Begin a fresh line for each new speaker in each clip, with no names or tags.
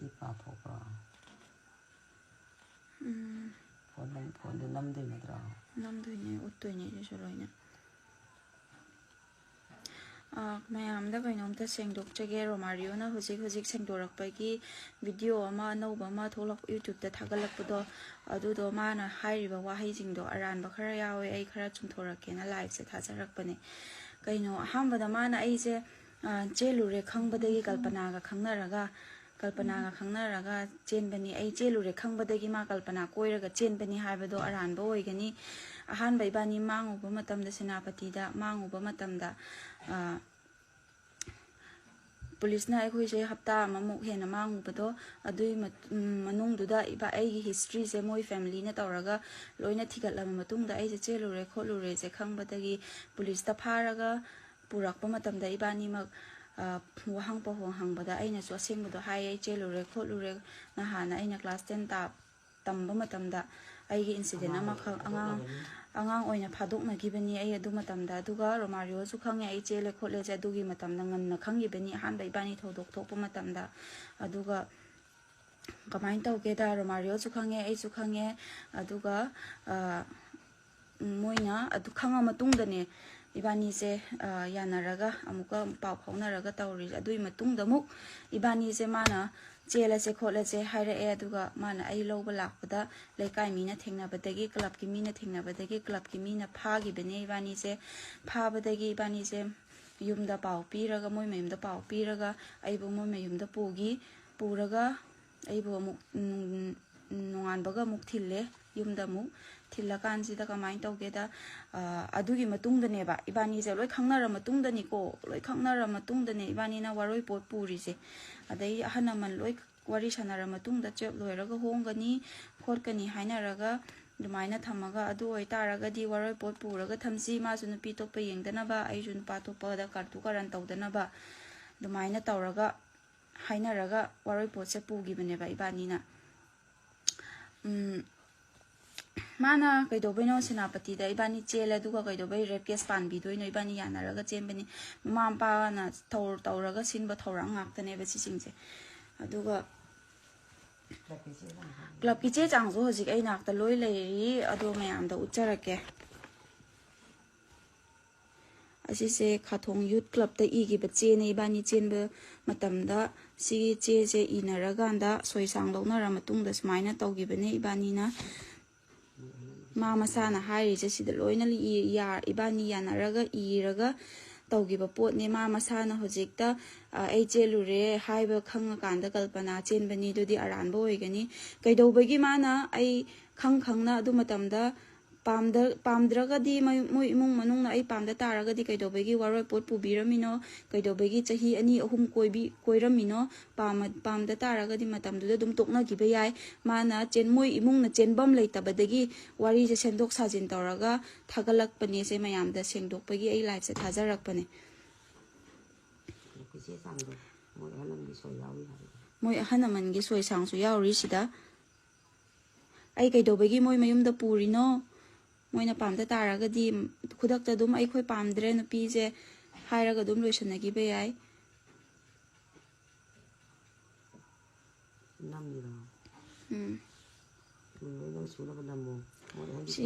ꯗꯤ ꯄꯥꯊꯣꯛꯄ꯭ꯔꯣ ꯐꯣꯟꯗ ꯅꯝꯗꯣꯏ ꯅꯠꯇ꯭ꯔꯣ
ꯅꯝꯗꯣꯏꯅꯦ ꯎꯠꯇꯣꯏꯅꯦ ꯑꯗꯨꯁꯨ ꯂꯣꯏꯅ ꯃꯌꯥꯝꯗ ꯀꯩꯅꯣꯝꯇ ꯁꯦꯡꯗꯣꯛꯆꯒꯦ ꯔꯣꯃꯥꯔꯤꯑꯣꯅ ꯍꯧꯖꯤꯛ ꯁꯦꯡꯗꯣꯔꯛꯄꯒꯤ ꯚꯤꯗꯤꯑꯣ ꯑꯃ ꯑꯅꯧꯕ ꯑꯃ ꯊꯣꯛꯂꯛꯄ ꯌꯨꯇ꯭ꯌꯨꯕꯇ ꯊꯥꯒꯠꯂꯛꯄꯗꯣ ꯑꯗꯨꯗꯣ ꯃꯥꯅ ꯍꯥꯏꯔꯤꯕ ꯋꯥꯍꯩꯁꯤꯡꯗꯣ ꯑꯔꯥꯟꯕ ꯈꯔ ꯌꯥꯎꯋꯦ ꯑꯩ ꯈꯔ ꯆꯨꯝꯊꯣꯔꯛꯀꯦꯅ ꯂꯥꯏꯚꯁꯦ ꯊꯥꯖꯔꯛꯄꯅꯦ ꯀꯩꯅꯣ ꯑꯍꯥꯟꯕꯗ ꯃꯥꯅ ꯑꯩꯁꯦ ꯆꯦꯜꯂꯨꯔꯦ ꯈꯪꯕꯗꯒꯤ ꯀꯜꯄꯅꯥꯒ ꯈꯪꯅꯔꯒ ꯆꯦꯟꯕꯅꯤ ꯑꯩ ꯆꯦꯜꯂꯨꯔꯦ ꯈꯪꯕꯗꯒꯤ ꯃꯥ ꯀꯜꯄꯅꯥ ꯀꯣꯏꯔꯒ ꯆꯦꯟꯕꯅꯤ ꯍꯥꯏꯕꯗꯣ ꯑꯔꯥꯟꯕ ꯑꯣꯏꯒꯅꯤ ꯑꯍꯥꯟꯕ ꯏꯕꯥꯅꯤ ꯃꯥꯡꯉꯨꯕ ꯃꯇꯝꯗ ꯁꯦꯅꯥꯄꯇꯤꯗ ꯃꯥꯡꯉꯨꯕ ꯃꯇꯝꯗ ꯄꯨꯂꯤꯁꯅ ꯑꯩꯈꯣꯏꯁꯦ ꯍꯞꯇꯥ ꯑꯃꯃꯨꯛ ꯍꯦꯟꯅ ꯃꯥꯡꯉꯨꯕꯗꯣ ꯑꯗꯨꯒꯤ ꯃꯅꯨꯡꯗꯨꯗ ꯑꯩꯒꯤ ꯍꯤꯁꯇ꯭ꯔꯤꯁꯦ ꯃꯣꯏ ꯐꯦꯃꯤꯂꯤꯅ ꯇꯧꯔꯒ ꯂꯣꯏꯅ ꯊꯤꯒꯠꯂꯕ ꯃꯇꯨꯡꯗ ꯑꯩꯁꯦ ꯆꯦꯜꯂꯨꯔꯦ ꯈꯣꯠꯂꯨꯔꯦꯁꯦ ꯈꯪꯕꯗꯒꯤ ꯄꯨꯂꯤꯁꯇ ꯐꯥꯔꯒ ꯄꯨꯔꯛꯄ ꯃꯇꯝꯗ ꯏꯕꯥꯅꯤꯃꯛ ꯋꯥꯍꯪ ꯄꯥꯎꯍꯪ ꯍꯪꯕꯗ ꯑꯩꯅꯁꯨ ꯑꯁꯦꯡꯕꯗꯣ ꯍꯥꯏꯌꯦ ꯑꯩ ꯆꯦꯜꯂꯨꯔꯦ ꯈꯣꯠꯂꯨꯔꯦ ꯅꯍꯥꯟꯅ ꯑꯩꯅ ꯀ꯭ꯂꯥꯁ 10 ꯇꯝꯕ ꯃꯇꯝꯗ ꯑꯩꯒꯤ ꯏꯟꯁꯤꯗꯦꯟ ꯑꯃꯈꯛ ꯑꯉꯥꯡ ꯑꯣꯏꯅ ꯐꯥꯗꯣꯛꯅꯈꯤꯕꯅꯤ ꯑꯩ ꯑꯗꯨ ꯃꯇꯝꯗ ꯑꯗꯨꯒ ꯔꯣꯃꯥꯔꯤꯑꯣꯁꯨ ꯈꯪꯉꯦ ꯑꯩ ꯆꯦꯜꯂꯦ ꯈꯣꯠꯂꯦꯁꯦ ꯑꯗꯨꯒꯤ ꯃꯇꯝꯗ ꯉꯟꯅ ꯈꯪꯈꯤꯕꯅꯤ ꯑꯍꯥꯟꯕ ꯏꯕꯥꯅꯤ ꯊꯧꯗꯣꯛ ꯊꯣꯛꯄ ꯃꯇꯝꯗ ꯑꯗꯨꯒ ꯀꯃꯥꯏꯅ ꯇꯧꯒꯦꯗ ꯔꯣꯃꯥꯔꯤꯑꯣꯁꯨ ꯈꯪꯉꯦ ꯑꯩꯁꯨ ꯈꯪꯉꯦ ꯑꯗꯨꯒ ꯃꯣꯏꯅ ꯑꯗꯨ ꯈꯪꯉ ꯃꯇꯨꯡꯗꯅꯦ ꯏꯕꯥꯅꯤꯁꯦ ꯌꯥꯅꯔꯒ ꯑꯃꯨꯛꯀ ꯄꯥꯎ ꯐꯥꯎꯅꯔꯒ ꯇꯧꯔꯤꯁꯦ ꯑꯗꯨꯒꯤ ꯃꯇꯨꯡꯗ ꯑꯃꯨꯛ ꯏꯕꯥꯅꯤꯁꯦ ꯃꯥꯅ ꯆꯦꯜꯂꯁꯦ ꯈꯣꯠꯂꯁꯦ ꯍꯥꯏꯔꯛꯑꯦ ꯑꯗꯨꯒ ꯃꯥꯅ ꯑꯩ ꯂꯧꯕ ꯂꯥꯛꯄꯗ ꯂꯩꯀꯥꯏ ꯃꯤꯅ ꯊꯦꯡꯅꯕꯗꯒꯤ ꯀ꯭ꯂꯕꯀꯤ ꯃꯤꯅ ꯊꯦꯡꯅꯕꯗꯒꯤ ꯀ꯭ꯂꯕꯀꯤ ꯃꯤꯅ ꯐꯥꯈꯤꯕꯅꯦ ꯏꯕꯥꯅꯤꯁꯦ ꯐꯥꯕꯗꯒꯤ ꯏꯕꯥꯅꯤꯁꯦ ꯌꯨꯝꯗ ꯄꯥꯎ ꯄꯤꯔꯒ ꯃꯣꯏ ꯃꯌꯨꯝꯗ ꯄꯥꯎ ꯄꯤꯔꯒ ꯑꯩꯕꯨ ꯃꯣꯏ ꯃꯌꯨꯝꯗ ꯄꯨꯔꯒ ꯑꯩꯕꯨ ꯑꯃꯨꯛ ꯅꯣꯡꯉꯥꯟꯕꯒ ꯑꯃꯨꯛ ꯊꯤꯜꯂꯦ ꯌꯨꯝꯗ ꯑꯃꯨꯛ ꯊꯤꯜꯂꯀꯥꯟꯁꯤꯗ ꯀꯃꯥꯏꯅ ꯇꯧꯒꯦꯗ ꯑꯗꯨꯒꯤ ꯃꯇꯨꯡꯗꯅꯦꯕ ꯏꯕꯥꯅꯤꯁꯦ ꯂꯣꯏ ꯈꯪꯅꯔ ꯃꯇꯨꯡꯗꯅꯤꯀꯣ ꯂꯣꯏ ꯈꯪꯅꯔ ꯃꯇꯨꯡꯗꯅꯦ ꯏꯕꯥꯅꯤꯅ ꯋꯥꯔꯣꯏꯄꯣꯠ ꯄꯨꯔꯤꯁꯦ ꯑꯗꯩ ꯑꯍꯜ ꯂꯃꯟ ꯂꯣꯏ ꯋꯥꯔꯤ ꯁꯥꯟꯅꯔ ꯃꯇꯨꯡꯗ ꯆꯦꯞ ꯂꯣꯏꯔꯒ ꯍꯣꯡꯒꯅꯤ ꯈꯣꯠꯀꯅꯤ ꯍꯥꯏꯅꯔꯒ ꯑꯗꯨꯃꯥꯏꯅ ꯊꯝꯃꯒ ꯑꯗꯨ ꯑꯣꯏꯇꯥꯔꯒꯗꯤ ꯋꯥꯔꯣꯏꯄꯣꯠ ꯄꯨꯔꯒ ꯊꯝꯁꯤ ꯃꯥꯁꯨ ꯅꯨꯄꯤ ꯑꯇꯣꯞꯄ ꯌꯦꯡꯗꯅꯕ ꯑꯩꯁꯨ ꯅꯨꯄꯥ ꯑꯇꯣꯞꯄꯗ ꯀꯥꯔꯇꯨ ꯀꯥꯔꯟ ꯇꯧꯗꯅꯕ ꯑꯗꯨꯃꯥꯏꯅ ꯇꯧꯔꯒ ꯍꯥꯏꯅꯔꯒ ꯋꯥꯔꯣꯏꯄꯣꯠꯁꯦ ꯄꯨꯈꯤꯕꯅꯦꯕ ꯏꯕꯥꯅꯤꯅ ꯃꯥꯅ ꯀꯩꯗꯧꯕꯩꯅꯣ ꯁꯦꯅꯥꯄꯇꯤꯗ ꯏꯕꯥꯅꯤ ꯆꯦꯜꯂꯦ ꯑꯗꯨꯒ ꯀꯩꯗꯧꯕꯩ ꯔꯦꯞ ꯀꯦꯁ ꯄꯥꯟꯕꯤꯗꯣꯏꯅꯣ ꯏꯕꯥꯅꯤ ꯌꯥꯅꯔꯒ ꯆꯦꯟꯕꯅꯤ ꯃꯃꯥ ꯃꯄꯥꯅ ꯇꯧꯔꯒ ꯁꯤꯟꯕ ꯊꯧꯔꯥꯡ ꯉꯥꯛꯇꯅꯦꯕ ꯁꯤꯁꯤꯡꯁꯦ ꯑꯗꯨꯒ ꯀ꯭ꯂꯕꯀꯤ ꯆꯦ ꯆꯥꯡꯁꯨ ꯍꯧꯖꯤꯛ ꯑꯩ ꯅꯥꯛꯇ ꯂꯣꯏ ꯂꯩꯔꯤ ꯑꯗꯣ ꯃꯌꯥꯝꯗ ꯎꯠꯆꯔꯛꯀꯦ ꯑꯁꯤꯁꯦ ꯈꯥꯊꯣꯡ ꯌꯨꯠ ꯀ꯭ꯂꯕꯇ ꯏꯈꯤꯕ ꯆꯦꯅꯦ ꯏꯕꯥꯅꯤ ꯆꯦꯟꯕ ꯃꯇꯝꯗ ꯁꯤꯒꯤ ꯆꯦꯁꯦ ꯏꯅꯔꯀꯥꯟꯗ ꯁꯣꯏ ꯁꯥꯡ ꯂꯧꯅꯔ ꯃꯇꯨꯡꯗ ꯁꯨꯃꯥꯏꯅ ꯇꯧꯈꯤꯕꯅꯦ ꯏꯕꯥꯅꯤꯅ ꯃꯥ ꯃꯁꯥꯅ ꯍꯥꯏꯔꯤꯁꯦ ꯁꯤꯗ ꯂꯣꯏꯅ ꯏꯕꯥꯅꯤ ꯌꯥꯅꯔꯒ ꯏꯔꯒ ꯇꯧꯈꯤꯕ ꯄꯣꯠꯅꯦ ꯃꯥ ꯃꯁꯥꯅ ꯍꯧꯖꯤꯛꯇ ꯑꯩ ꯆꯦꯜꯂꯨꯔꯦ ꯍꯥꯏꯕ ꯈꯪꯉꯀꯥꯟꯗ ꯀꯜꯄꯅꯥ ꯆꯦꯟꯕꯅꯤ ꯑꯗꯨꯗꯤ ꯑꯔꯥꯟꯕ ꯑꯣꯏꯒꯅꯤ ꯀꯩꯗꯧꯕꯒꯤ ꯃꯥꯅ ꯑꯩ ꯈꯪꯅ ꯑꯗꯨ ꯃꯇꯝꯗ ꯄꯥꯝꯗ꯭ꯔꯒꯗꯤ ꯃꯣꯏ ꯏꯃꯨꯡ ꯃꯅꯨꯡꯅ ꯑꯩ ꯄꯥꯝꯗ ꯇꯥꯔꯒꯗꯤ ꯀꯩꯗꯧꯕꯒꯤ ꯋꯥꯔꯣꯏꯄꯣꯠ ꯄꯨꯕꯤꯔꯝꯃꯤꯅꯣ ꯀꯩꯗꯧꯕꯒꯤ ꯆꯍꯤ 2-3 ꯀꯣꯏꯔꯝꯃꯤꯅꯣ ꯄꯥꯝꯗ ꯇꯥꯔꯒꯗꯤ ꯃꯇꯝꯗꯨꯗ ꯑꯗꯨꯝ ꯇꯣꯛꯅꯈꯤꯕ ꯌꯥꯏ ꯃꯥꯅ ꯃꯣꯏ ꯏꯃꯨꯡꯅ ꯆꯦꯟꯐꯝ ꯂꯩꯇꯕꯗꯒꯤ ꯋꯥꯔꯤꯁꯦ ꯁꯦꯝꯗꯣꯛ ꯁꯥꯖꯤꯟ ꯇꯧꯔꯒ ꯊꯥꯒꯠꯂꯛꯄꯅꯦꯁꯦ ꯃꯌꯥꯝꯗ ꯁꯦꯡꯗꯣꯛꯄꯒꯤ ꯑꯩ ꯂꯥꯏꯐꯁꯦ ꯊꯥꯖꯔꯛꯄꯅꯦ ꯃꯣꯏ ꯑꯍꯜ ꯂꯃꯟꯒꯤ ꯁꯣꯏꯁꯥꯡꯁꯨ ꯌꯥꯎꯔꯤ ꯁꯤꯗ ꯑꯩ ꯀꯩꯗꯧꯕꯒꯤ ꯃꯣꯏ ꯃꯌꯨꯝꯗ ꯄꯨꯔꯤꯅꯣ ꯃꯣꯏꯅ ꯄꯥꯝꯗ ꯇꯥꯔꯒꯗꯤ ꯈꯨꯗꯛꯇ ꯑꯗꯨꯝ ꯑꯩꯈꯣꯏ ꯄꯥꯝꯗ꯭ꯔꯦ ꯅꯨꯄꯤꯁꯦ ꯍꯥꯏꯔꯒ ꯑꯗꯨꯝ ꯂꯣꯏꯁꯟꯅꯈꯤꯕ ꯌꯥꯏ ꯁꯤ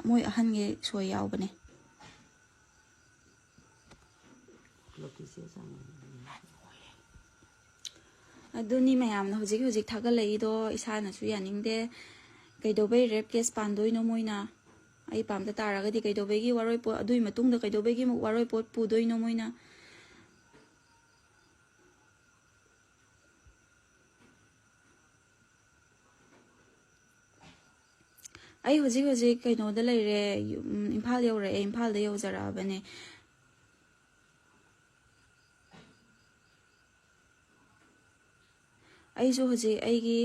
ꯃꯣꯏ ꯑꯍꯟꯒꯤ ꯁꯣꯏ ꯌꯥꯎꯕꯅꯦ ꯑꯗꯨꯅꯤ ꯃꯌꯥꯝꯅ ꯍꯧꯖꯤꯛ ꯊꯥꯒꯠꯂꯛꯏꯗꯣ ꯏꯁꯥꯅꯁꯨ ꯌꯥꯅꯤꯡꯗꯦ ꯀꯩꯗꯧꯕꯩ ꯔꯦꯞ ꯀꯦꯁ ꯄꯥꯟꯗꯣꯏꯅꯣ ꯃꯣꯏꯅ ꯑꯩ ꯄꯥꯝꯗ ꯇꯥꯔꯒꯗꯤ ꯀꯩꯗꯧꯕꯒꯤ ꯋꯥꯔꯣꯏꯄꯣꯠ ꯑꯗꯨꯒꯤ ꯃꯇꯨꯡꯗ ꯀꯩꯗꯧꯕꯒꯤ ꯑꯃꯨꯛ ꯋꯥꯔꯣꯏꯄꯣꯠ ꯄꯨꯗꯣꯏꯅꯣ ꯃꯣꯏꯅ ꯑꯩ ꯍꯧꯖꯤꯛ ꯀꯩꯅꯣꯗ ꯂꯩꯔꯦ ꯏꯝꯐꯥꯜ ꯌꯧꯔꯛꯑꯦ ꯏꯝꯐꯥꯜꯗ ꯌꯧꯖꯔꯛꯑꯕꯅꯦ ꯑꯩꯁꯨ ꯍꯧꯖꯤꯛ ꯑꯩꯒꯤ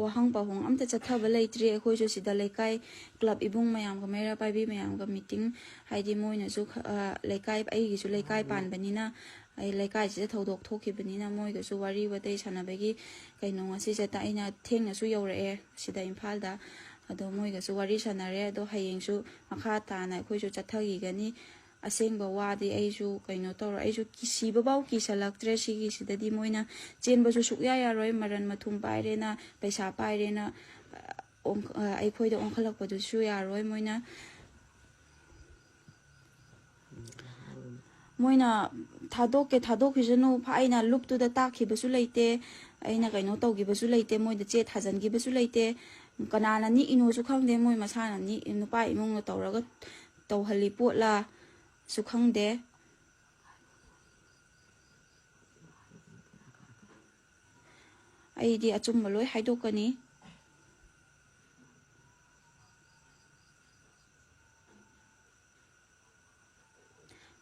ꯋꯥꯍꯪ ꯄꯥꯎꯍꯪ ꯑꯝꯇ ꯆꯠꯊꯕ ꯂꯩꯇ꯭ꯔꯤ ꯑꯩꯈꯣꯏꯁꯨ ꯁꯤꯗ ꯂꯩꯀꯥꯏ ꯀ꯭ꯂꯕ ꯏꯕꯨꯡ ꯃꯌꯥꯝꯒ ꯃꯩꯔꯥ ꯄꯥꯏꯕꯤ ꯃꯌꯥꯝꯒ ꯃꯤꯇꯤꯡ ꯍꯥꯏꯗꯤ ꯃꯣꯏꯅꯁꯨ ꯂꯩꯀꯥꯏ ꯑꯩꯒꯤꯁꯨ ꯂꯩꯀꯥꯏ ꯄꯥꯟꯕꯅꯤꯅ ꯑꯩ ꯂꯩꯀꯥꯏꯁꯤꯗ ꯊꯧꯗꯣꯛ ꯊꯣꯛꯈꯤꯕꯅꯤꯅ ꯃꯣꯏꯒꯁꯨ ꯋꯥꯔꯤ ꯋꯥꯇꯥꯏ ꯁꯥꯟꯅꯕꯒꯤ ꯀꯩꯅꯣ ꯉꯁꯤꯁꯦ ꯑꯩꯅ ꯊꯦꯡꯅꯁꯨ ꯌꯧꯔꯛꯑꯦ ꯁꯤꯗ ꯏꯝꯐꯥꯜꯗ ꯑꯗꯣ ꯃꯣꯏꯒꯁꯨ ꯋꯥꯔꯤ ꯁꯥꯟꯅꯔꯦ ꯑꯗꯣ ꯍꯌꯦꯡꯁꯨ ꯃꯈꯥ ꯇꯥꯅ ꯑꯩꯈꯣꯏꯁꯨ ꯆꯠꯊꯈꯤꯒꯅꯤ ꯑꯁꯦꯡꯕ ꯋꯥꯗꯤ ꯑꯩꯁꯨ ꯀꯩꯅꯣ ꯇꯧꯔ ꯑꯩꯁꯨ ꯀꯤꯁꯤꯕꯐꯥꯎ ꯀꯤꯁꯜꯂꯛꯇ꯭ꯔꯦ ꯁꯤꯒꯤꯁꯤꯗꯗꯤ ꯃꯣꯏꯅ ꯆꯦꯟꯕꯁꯨ ꯁꯨꯛꯌꯥ ꯌꯥꯔꯣꯏ ꯃꯔꯟ ꯃꯊꯨꯝ ꯄꯥꯏꯔꯦꯅ ꯄꯩꯁꯥ ꯄꯥꯏꯔꯦꯅ ꯑꯩꯈꯣꯏꯗ ꯑꯣꯟꯈꯠꯂꯛꯄꯗꯨꯁꯨ ꯌꯥꯔꯣꯏ ꯃꯣꯏꯅ ꯊꯥꯗꯣꯛꯈꯤꯁꯅꯨ ꯑꯩꯅ ꯂꯨꯞꯇꯨꯗ ꯇꯥꯛꯈꯤꯕꯁꯨ ꯂꯩꯇꯦ ꯑꯩꯅ ꯀꯩꯅꯣ ꯇꯧꯈꯤꯕꯁꯨ ꯂꯩꯇꯦ ꯃꯣꯏꯗ ꯆꯦ ꯊꯥꯖꯤꯟꯈꯤꯕꯁꯨ ꯂꯩꯇꯦ ꯀꯅꯥꯅ ꯅꯤꯛꯏꯅꯣꯁꯨ ꯈꯪꯗꯦ ꯃꯣꯏ ꯃꯁꯥꯅ ꯅꯨꯄꯥ ꯏꯃꯨꯡꯅ ꯇꯧꯔꯒ ꯇꯧꯍꯜꯂꯤ ꯄꯣꯠꯂꯥ ꯁꯨ ꯈꯪꯗꯦ ꯑꯩꯗꯤ ꯑꯆꯨꯝꯕ ꯂꯣꯏ ꯍꯥꯏꯗꯣꯛꯀꯅꯤ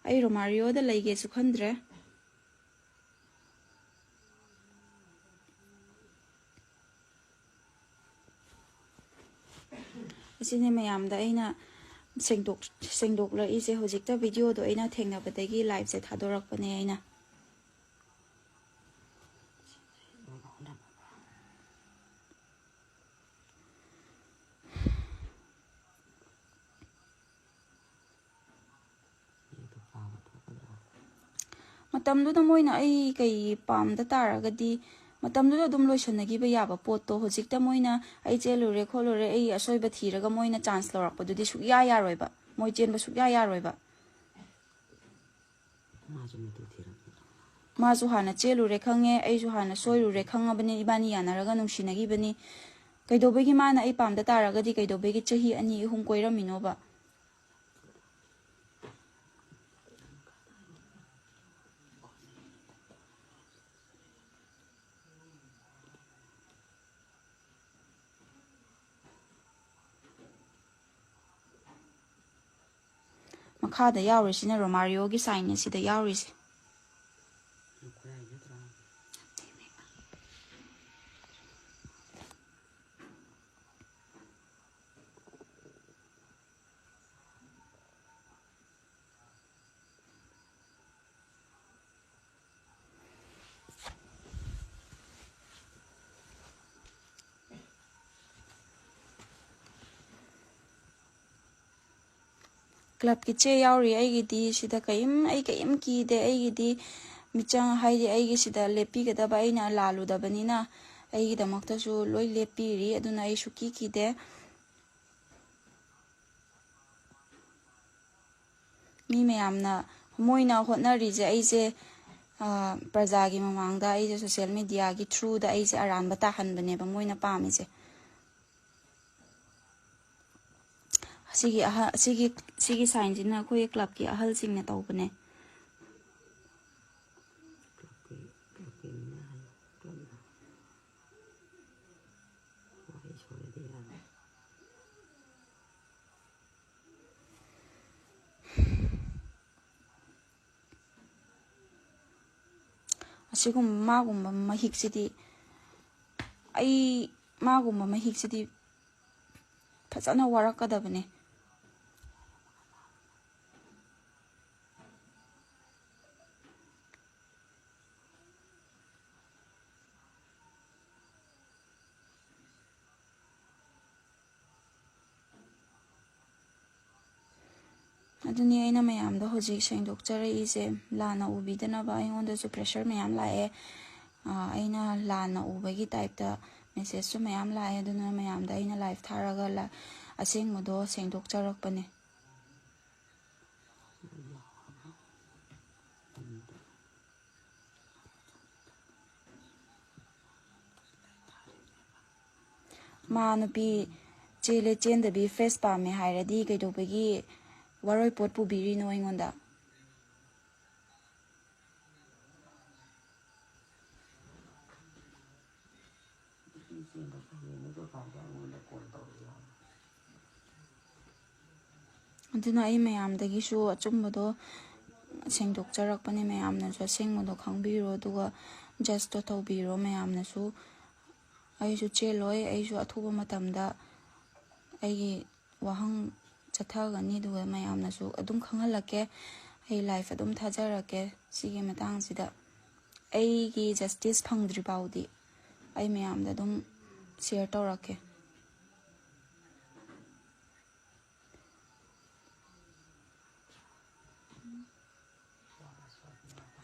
ꯑꯩ ꯔꯣꯃꯥꯔꯤꯑꯣꯗ ꯂꯩꯒꯦꯁꯨ ꯈꯟꯗ꯭ꯔꯦ ꯑꯁꯤꯅꯦ ꯃꯌꯥꯝꯗ ꯑꯩꯅ ꯁꯦꯡꯗꯣꯛꯂꯛꯏꯁꯦ ꯍꯧꯖꯤꯛꯇ ꯚꯤꯗꯤꯑꯣꯗꯣ ꯑꯩꯅ ꯊꯦꯡꯅꯕꯗꯒꯤ ꯂꯥꯏꯚꯁꯦ ꯊꯥꯗꯣꯔꯛꯄꯅꯦ ꯑꯩꯅ ꯃꯇꯝꯗꯨꯗ ꯃꯣꯏꯅ ꯑꯩ ꯀꯩ ꯄꯥꯝꯗ ꯇꯥꯔꯒꯗꯤ ꯃꯇꯝꯗꯨꯗ ꯑꯗꯨꯝ ꯂꯣꯏꯁꯟꯅꯈꯤꯕ ꯌꯥꯕ ꯄꯣꯠꯇꯣ ꯍꯧꯖꯤꯛꯇ ꯃꯣꯏꯅ ꯑꯩ ꯆꯦꯜꯂꯨꯔꯦ ꯈꯣꯠꯂꯨꯔꯦ ꯑꯩ ꯑꯁꯣꯏꯕ ꯊꯤꯔꯒ ꯃꯣꯏꯅ ꯆꯥꯟꯁ ꯂꯧꯔꯛꯄꯗꯨꯗꯤ ꯁꯨꯛꯌꯥ ꯌꯥꯔꯣꯏꯕ ꯃꯣꯏ ꯆꯦꯟꯕ ꯁꯨꯛꯌꯥ ꯌꯥꯔꯣꯏꯕ ꯃꯥꯁꯨ ꯍꯥꯟꯅ ꯆꯦꯜꯂꯨꯔꯦ ꯈꯪꯉꯦ ꯑꯩꯁꯨ ꯍꯥꯟꯅ ꯁꯣꯏꯔꯨꯔꯦ ꯈꯪꯉꯕꯅꯤ ꯏꯕꯥꯅꯤ ꯌꯥꯅꯔꯒ ꯅꯨꯡꯁꯤꯅꯈꯤꯕꯅꯤ ꯀꯩꯗꯧꯕꯒꯤ ꯃꯥꯅ ꯑꯩ ꯄꯥꯝꯗ ꯇꯥꯔꯒꯗꯤ ꯀꯩꯗꯧꯕꯒꯤ ꯆꯍꯤ 2-3 ꯀꯣꯏꯔꯝꯃꯤꯅꯣꯕ ꯃꯈꯥꯗ ꯌꯥꯎꯔꯤꯁꯤꯅ ꯔꯣꯃꯥꯔꯤꯑꯣꯒꯤ ꯁꯥꯏꯟꯅꯦ ꯁꯤꯗ ꯌꯥꯎꯔꯤꯁꯦ ꯀ꯭ꯂꯕꯀꯤ ꯆꯦ ꯌꯥꯎꯔꯤ ꯑꯩꯒꯤꯗꯤ ꯁꯤꯗ ꯑꯩ ꯀꯩꯝ ꯀꯤꯗꯦ ꯑꯩꯒꯤꯗꯤ ꯃꯤꯆꯪ ꯍꯥꯏꯗꯤ ꯑꯩꯒꯤ ꯁꯤꯗ ꯂꯦꯞꯄꯤꯒꯗꯕ ꯑꯩꯅ ꯂꯥꯜꯂꯨꯗꯕꯅꯤꯅ ꯑꯩꯒꯤꯗꯃꯛꯇꯁꯨ ꯂꯣꯏ ꯂꯦꯞꯄꯤꯔꯤ ꯑꯗꯨꯅ ꯑꯩ ꯁꯨꯛꯀꯤ ꯀꯤꯗꯦ ꯃꯤ ꯃꯌꯥꯝꯅ ꯃꯣꯏꯅ ꯍꯣꯠꯅꯔꯤꯁꯦ ꯑꯩꯁꯦ ꯄ꯭ꯔꯖꯥꯒꯤ ꯃꯃꯥꯡꯗ ꯑꯩꯁꯦ ꯁꯣꯁꯤꯌꯦꯜ ꯃꯤꯗꯤꯌꯥꯒꯤ ꯊ꯭ꯔꯨꯗ ꯑꯩꯁꯦ ꯑꯔꯥꯟꯕ ꯇꯥꯍꯟꯕꯅꯦꯕ ꯃꯣꯏꯅ ꯄꯥꯝꯃꯤꯁꯦ ꯁꯤꯒꯤ ꯁꯥꯏꯟꯁꯤꯅ ꯑꯩꯈꯣꯏ ꯀ꯭ꯂꯕꯀꯤ ꯑꯍꯜꯁꯤꯡꯅ ꯇꯧꯕꯅꯦ ꯑꯁꯤꯒꯨꯝꯕ ꯃꯥꯒꯨꯝꯕ ꯃꯍꯤꯛꯁꯤꯗꯤ ꯃꯥꯒꯨꯝꯕ ꯃꯍꯤꯛꯁꯤꯗꯤ ꯐꯖꯅ ꯋꯥꯔꯛꯀꯗꯕꯅꯦ ꯑꯗꯨꯅꯤ ꯑꯩꯅ ꯃꯌꯥꯝꯗ ꯍꯧꯖꯤꯛ ꯁꯦꯡꯗꯣꯛꯆꯔꯛꯏꯁꯦ ꯂꯥꯟꯅ ꯎꯕꯤꯗꯅꯕ ꯑꯩꯉꯣꯟꯗꯁꯨ ꯄ꯭ꯔꯦꯁꯔ ꯃꯌꯥꯝ ꯂꯥꯛꯑꯦ ꯑꯩꯅ ꯂꯥꯟꯅ ꯎꯕꯒꯤ ꯇꯥꯏꯞꯇ ꯃꯦꯁꯦꯖꯁꯨ ꯃꯌꯥꯝ ꯂꯥꯛꯑꯦ ꯑꯗꯨꯅ ꯃꯌꯥꯝꯗ ꯑꯩꯅ ꯂꯥꯏꯚ ꯊꯥꯔꯒ ꯑꯁꯦꯡꯕꯗꯣ ꯁꯦꯡꯗꯣꯛꯆꯔꯛꯄꯅꯦ ꯃꯥ ꯅꯨꯄꯤ ꯆꯦꯜꯂꯦ ꯆꯦꯟꯗꯕꯤ ꯐꯦꯁ ꯄꯥꯝꯃꯦ ꯍꯥꯏꯔꯗꯤ ꯀꯩꯗꯧꯕꯒꯤ ꯋꯥꯔꯣꯏꯄꯣꯠ ꯄꯨꯕꯤꯔꯤꯅꯣ ꯑꯩꯉꯣꯟꯗ ꯑꯗꯨꯅ ꯑꯩ ꯃꯌꯥꯝꯗꯒꯤꯁꯨ ꯑꯆꯨꯝꯕꯗꯣ ꯁꯦꯡꯗꯣꯛꯆꯔꯛꯄꯅꯦ ꯃꯌꯥꯝꯅꯁꯨ ꯑꯁꯦꯡꯕꯗꯣ ꯈꯪꯕꯤꯔꯣ ꯑꯗꯨꯒ ꯖꯁꯇꯣ ꯇꯧꯕꯤꯔꯣ ꯃꯌꯥꯝꯅꯁꯨ ꯑꯩꯁꯨ ꯆꯦꯜꯂꯣꯏ ꯑꯩꯁꯨ ꯑꯊꯨꯕ ꯃꯇꯝꯗ ꯑꯩꯒꯤ ꯋꯥꯍꯪ ꯆꯠꯊꯒꯅꯤ ꯑꯗꯨꯒ ꯃꯌꯥꯝꯅꯁꯨ ꯑꯗꯨꯝ ꯈꯪꯍꯜꯂꯛꯀꯦ ꯑꯩ ꯂꯥꯏꯐ ꯑꯗꯨꯝ ꯊꯥꯖꯔꯛꯀꯦ ꯁꯤꯒꯤ ꯃꯇꯥꯡꯁꯤꯗ ꯑꯩꯒꯤ ꯖꯁꯇꯤꯁ ꯐꯪꯗ꯭ꯔꯤ ꯐꯥꯎꯗꯤ ꯑꯩ ꯃꯌꯥꯝꯗ ꯑꯗꯨꯝ ꯁꯤꯌꯔ ꯇꯧꯔꯛꯀꯦ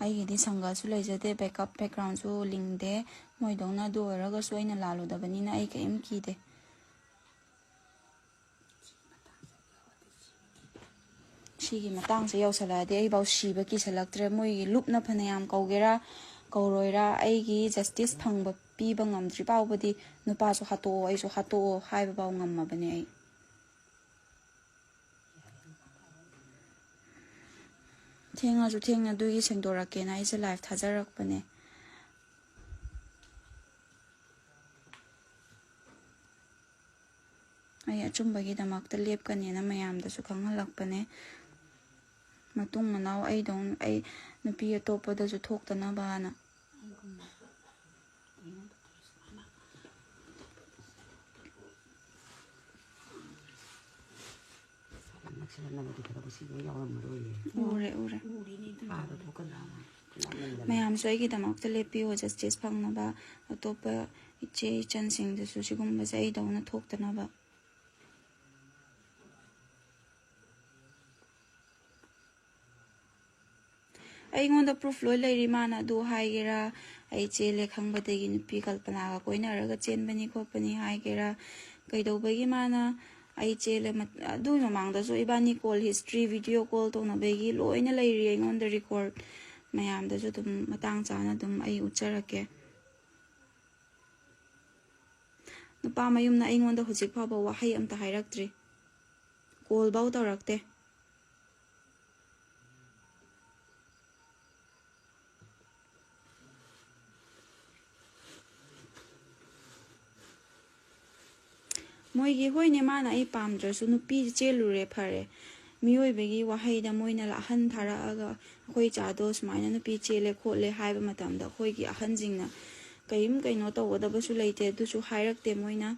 ꯑꯩꯒꯤꯗꯤ ꯁꯪꯒꯁꯨ ꯂꯩꯖꯗꯦ ꯕꯦꯛꯒ꯭ꯔꯥꯎꯟꯁꯨ ꯂꯤꯡꯗꯦ ꯃꯣꯏꯗꯧꯅ ꯑꯗꯨ ꯑꯣꯏꯔꯒꯁꯨ ꯑꯩꯅ ꯂꯥꯜꯂꯨꯗꯕꯅꯤꯅ ꯑꯩ ꯀꯔꯤꯝ ꯀꯤꯗꯦ ꯁꯤꯒꯤ ꯃꯇꯥꯡꯁꯦ ꯌꯧꯁꯜꯂꯛꯑꯗꯤ ꯑꯩꯐꯥꯎ ꯁꯤꯕ ꯀꯤꯁꯜꯂꯛꯇ꯭ꯔꯦ ꯃꯣꯏꯒꯤ ꯂꯨꯞꯅ ꯐꯅꯌꯥꯝ ꯀꯧꯒꯦꯔꯥ ꯀꯧꯔꯣꯏꯔꯥ ꯑꯩꯒꯤ ꯖꯁꯇꯤꯁ ꯐꯪꯕ ꯄꯤꯕ ꯉꯝꯗ꯭ꯔꯤ ꯐꯥꯎꯕꯗꯤ ꯅꯨꯄꯥꯁꯨ ꯍꯥꯠꯇꯣꯛꯑꯣ ꯑꯩꯁꯨ ꯍꯥꯠꯇꯣꯛꯑꯣ ꯍꯥꯏꯕ ꯐꯥꯎ ꯉꯝꯃꯕꯅꯦ ꯑꯩ ꯊꯦꯡꯉꯁꯨ ꯊꯦꯡꯅ ꯑꯗꯨꯒꯤ ꯁꯦꯡꯗꯣꯔꯛꯀꯦꯅ ꯑꯩꯁꯦ ꯂꯥꯏꯐ ꯊꯥꯖꯔꯛꯄꯅꯦ ꯑꯩ ꯑꯆꯨꯝꯕꯒꯤꯗꯃꯛꯇ ꯂꯦꯞꯀꯅꯦꯅ ꯃꯌꯥꯝꯗꯁꯨ ꯈꯪꯍꯜꯂꯛꯄꯅꯦ ꯃꯇꯨꯡ ꯃꯅꯥꯎ ꯑꯩ ꯅꯨꯄꯤ ꯑꯇꯣꯞꯄꯗꯁꯨ ꯊꯣꯛꯇꯅꯕꯅ ꯎꯔꯦ ꯎꯔꯦ ꯃꯌꯥꯝꯁꯨ ꯑꯩꯒꯤꯗꯃꯛꯇ ꯂꯦꯞꯄꯤꯌꯣ ꯖꯁꯇꯤꯁ ꯐꯪꯅꯕ ꯑꯇꯣꯞꯄ ꯏꯆꯦ ꯏꯆꯟꯁꯤꯡꯗꯁꯨ ꯁꯤꯒꯨꯝꯕꯁꯦ ꯑꯩꯗꯧꯅ ꯊꯣꯛꯇꯅꯕ ꯑꯩꯉꯣꯟꯗ ꯄ꯭ꯔꯨꯐ ꯂꯣꯏ ꯂꯩꯔꯤ ꯃꯥꯅ ꯑꯗꯨ ꯍꯥꯏꯒꯦꯔꯥ ꯑꯩ ꯆꯦꯜꯂꯦ ꯈꯪꯕꯗꯒꯤ ꯅꯨꯄꯤ ꯀꯜꯄꯅꯥꯒ ꯀꯣꯏꯅꯔꯒ ꯆꯦꯟꯕꯅꯤ ꯈꯣꯠꯄꯅꯤ ꯍꯥꯏꯒꯦꯔꯥ ꯀꯩꯗꯧꯕꯒꯤ ꯃꯥꯅ ꯑꯩ ꯆꯦꯜꯂꯦ ꯑꯗꯨꯒꯤ ꯃꯃꯥꯡꯗꯁꯨ ꯏꯕꯥꯅꯤ ꯀꯣꯜ ꯍꯤꯁꯇ꯭ꯔꯤ ꯚꯤꯗꯤꯑꯣ ꯀꯣꯜ ꯇꯧꯅꯕꯒꯤ ꯂꯣꯏꯅ ꯂꯩꯔꯤ ꯑꯩꯉꯣꯟꯗ ꯔꯦꯀꯣꯔꯠ ꯃꯌꯥꯝꯗꯁꯨ ꯑꯗꯨꯝ ꯃꯇꯥꯡ ꯆꯥꯅ ꯑꯗꯨꯝ ꯑꯩ ꯎꯠꯆꯔꯛꯀꯦ ꯅꯨꯄꯥ ꯃꯌꯨꯝꯅ ꯑꯩꯉꯣꯟꯗ ꯍꯧꯖꯤꯛ ꯐꯥꯎꯕ ꯋꯥꯍꯩ ꯑꯝꯇ ꯍꯥꯏꯔꯛꯇ꯭ꯔꯤ ꯀꯣꯜꯐꯥꯎ ꯇꯧꯔꯛꯇꯦ ꯃꯣꯏꯒꯤ ꯍꯣꯏꯅꯦ ꯃꯥꯅ ꯑꯩ ꯄꯥꯝꯗ꯭ꯔꯁꯨ ꯅꯨꯄꯤ ꯆꯦꯜꯂꯨꯔꯦ ꯐꯔꯦ ꯃꯤꯑꯣꯏꯕꯒꯤ ꯋꯥꯍꯩꯗ ꯃꯣꯏꯅ ꯑꯍꯟ ꯊꯥꯔꯛꯑꯒ ꯑꯩꯈꯣꯏ ꯆꯥꯗꯣ ꯁꯨꯃꯥꯏꯅ ꯅꯨꯄꯤ ꯆꯦꯜꯂꯦ ꯈꯣꯠꯂꯦ ꯍꯥꯏꯕ ꯃꯇꯝꯗ ꯑꯩꯈꯣꯏꯒꯤ ꯑꯍꯟꯁꯤꯡꯅ ꯀꯩꯅꯣ ꯇꯧꯒꯗꯕꯁꯨ ꯂꯩꯇꯦ ꯑꯗꯨꯁꯨ ꯍꯥꯏꯔꯛꯇꯦ ꯃꯣꯏꯅ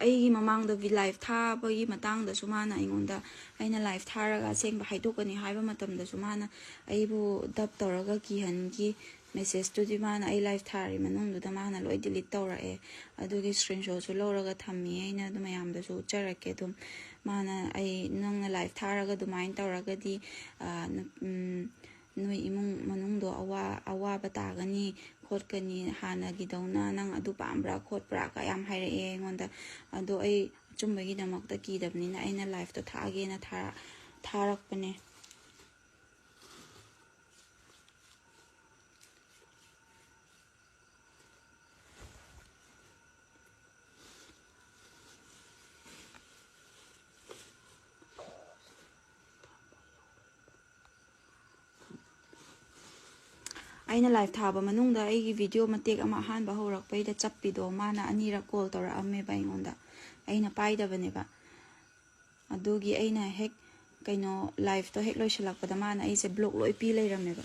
ꯑꯩꯒꯤ ꯃꯃꯥꯡꯗ ꯂꯥꯏꯐ ꯊꯥꯕꯒꯤ ꯃꯇꯥꯡꯗꯁꯨ ꯃꯥꯅ ꯑꯩꯉꯣꯟꯗ ꯑꯩꯅ ꯂꯥꯏꯐ ꯊꯥꯔꯒ ꯑꯁꯦꯡꯕ ꯍꯥꯏꯗꯣꯛꯀꯅꯤ ꯍꯥꯏꯕ ꯃꯇꯝꯗꯁꯨ ꯃꯥꯅ ꯑꯩꯕꯨ ꯗꯞ ꯇꯧꯔꯒ ꯀꯤꯍꯟꯈꯤ ꯃꯦꯁꯦꯖꯇꯨꯗꯤ ꯃꯥꯅ ꯑꯩ ꯂꯥꯏꯐ ꯊꯥꯔꯤ ꯃꯅꯨꯡꯗꯨꯗ ꯃꯥꯅ ꯂꯣꯏ ꯗꯤꯂꯤꯠ ꯇꯧꯔꯛꯑꯦ ꯑꯗꯨꯒꯤ ꯏꯁꯀ꯭ꯔꯤꯟꯁꯣꯠꯁꯨ ꯂꯧꯔꯒ ꯊꯝꯃꯤ ꯑꯩꯅ ꯑꯗꯨꯝ ꯃꯌꯥꯝꯗꯁꯨ ꯎꯠꯆꯔꯛꯀꯦ ꯑꯗꯨꯝ ꯃꯥꯅ ꯅꯪꯅ ꯂꯥꯏꯐ ꯊꯥꯔꯒ ꯑꯗꯨꯃꯥꯏꯅ ꯇꯧꯔꯒꯗꯤ ꯅꯣꯏ ꯏꯃꯨꯡ ꯃꯅꯨꯡꯗꯣ ꯑꯋꯥꯕ ꯇꯥꯒꯅꯤ ꯈꯣꯠꯀꯅꯤ ꯍꯥꯟꯅꯒꯤꯗꯧꯅ ꯅꯪ ꯑꯗꯨ ꯄꯥꯝꯕ꯭ꯔꯥ ꯈꯣꯠꯄ꯭ꯔꯥ ꯀ ꯌꯥꯝ ꯍꯥꯏꯔꯛꯑꯦ ꯑꯩꯉꯣꯟꯗ ꯑꯗꯣ ꯑꯩ ꯑꯆꯨꯝꯕꯒꯤꯗꯃꯛꯇ ꯀꯤꯗꯕꯅꯤꯅ ꯑꯩꯅ ꯂꯥꯏꯐꯇꯣ ꯊꯥꯒꯦꯅ ꯊꯥꯔꯛꯄꯅꯦ ꯑꯩꯅ ꯂꯥꯏꯐ ꯊꯥꯕ ꯃꯅꯨꯡꯗ ꯑꯩꯒꯤ ꯚꯤꯗꯤꯑꯣ ꯃꯇꯦꯛ ꯑꯃ ꯑꯍꯥꯟꯕ ꯍꯧꯔꯛꯄꯩꯗ ꯆꯞꯄꯤꯗꯣ ꯃꯥꯅ ꯑꯅꯤꯔꯛ ꯀꯣꯜ ꯇꯧꯔꯛꯑꯝꯃꯦꯕ ꯑꯩꯉꯣꯟꯗ ꯑꯩꯅ ꯄꯥꯏꯗꯕꯅꯦꯕ ꯑꯗꯨꯒꯤ ꯑꯩꯅ ꯍꯦꯛ ꯂꯥꯏꯐꯇꯣ ꯍꯦꯛ ꯂꯣꯏꯁꯤꯜꯂꯛꯄꯗ ꯃꯥꯅ ꯑꯩꯁꯦ ꯕ꯭ꯂꯣꯛ ꯂꯣꯏ ꯄꯤ ꯂꯩꯔꯝꯃꯦꯕ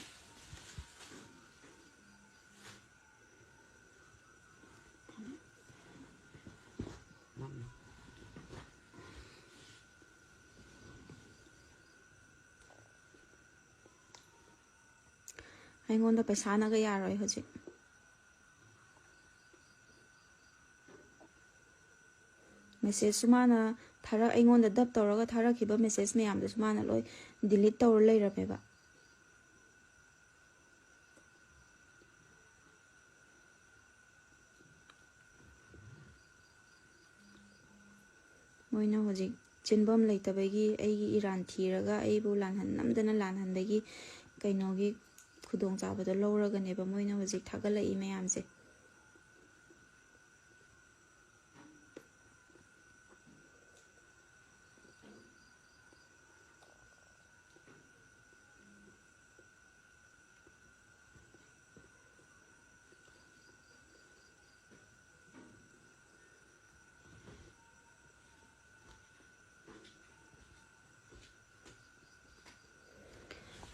ꯑꯩꯉꯣꯟꯗ ꯄꯩꯁꯥꯅꯒ ꯌꯥꯔꯣꯏ ꯍꯧꯖꯤꯛ ꯃꯦꯁꯦꯖꯁꯨ ꯃꯥꯅ ꯑꯩꯉꯣꯟꯗ ꯗꯞ ꯇꯧꯔꯒ ꯊꯥꯔꯛꯈꯤꯕ ꯃꯦꯁꯦꯖ ꯃꯌꯥꯝꯗꯨꯁꯨ ꯃꯥꯅ ꯂꯣꯏ ꯗꯤꯂꯤꯠ ꯇꯧꯔ ꯂꯩꯔꯝꯃꯦꯕ ꯃꯣꯏꯅ ꯍꯧꯖꯤꯛ ꯆꯤꯟꯐꯝ ꯂꯩꯇꯕꯒꯤ ꯑꯩꯒꯤ ꯏꯔꯥꯟ ꯊꯤꯔꯒ ꯑꯩꯕꯨ ꯅꯝꯗꯅ ꯂꯥꯟꯍꯟꯕꯒꯤ ꯈꯨꯗꯣꯡꯆꯥꯕꯗꯣ ꯂꯧꯔꯒꯅꯦꯕ ꯃꯣꯏꯅ ꯍꯧꯖꯤꯛ ꯊꯥꯒꯠꯂꯛꯏ ꯃꯌꯥꯝꯁꯦ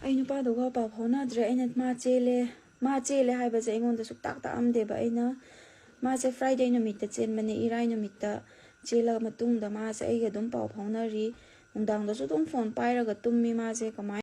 ꯑꯩ ꯅꯨꯄꯥꯗꯨꯒ ꯄꯥꯎ ꯐꯥꯎꯅꯗ꯭ꯔꯦ ꯑꯩꯅ ꯃꯥ ꯆꯦꯜꯂꯦ ꯍꯥꯏꯕꯁꯦ ꯑꯩꯉꯣꯟꯗ ꯁꯨꯛꯇꯥꯛ ꯇꯥꯛꯑꯝꯗꯦꯕ ꯑꯩꯅ ꯃꯥꯁꯦ ꯐ꯭ꯔꯥꯏꯗꯦ ꯅꯨꯃꯤꯠꯇ ꯆꯦꯟꯕꯅꯦ ꯏꯔꯥꯏ ꯅꯨꯃꯤꯠꯇ ꯆꯦꯜꯂ ꯃꯇꯨꯡꯗ ꯃꯥꯁꯦ ꯑꯩꯒ ꯑꯗꯨꯝ ꯄꯥꯎ ꯐꯥꯎꯅꯔꯤ ꯅꯨꯡꯗꯥꯡꯗꯁꯨ ꯑꯗꯨꯝ ꯐꯣꯟ ꯄꯥꯏꯔꯒ ꯇꯨꯝꯃꯤ ꯃꯥꯁꯦ ꯀꯃꯥꯏꯅ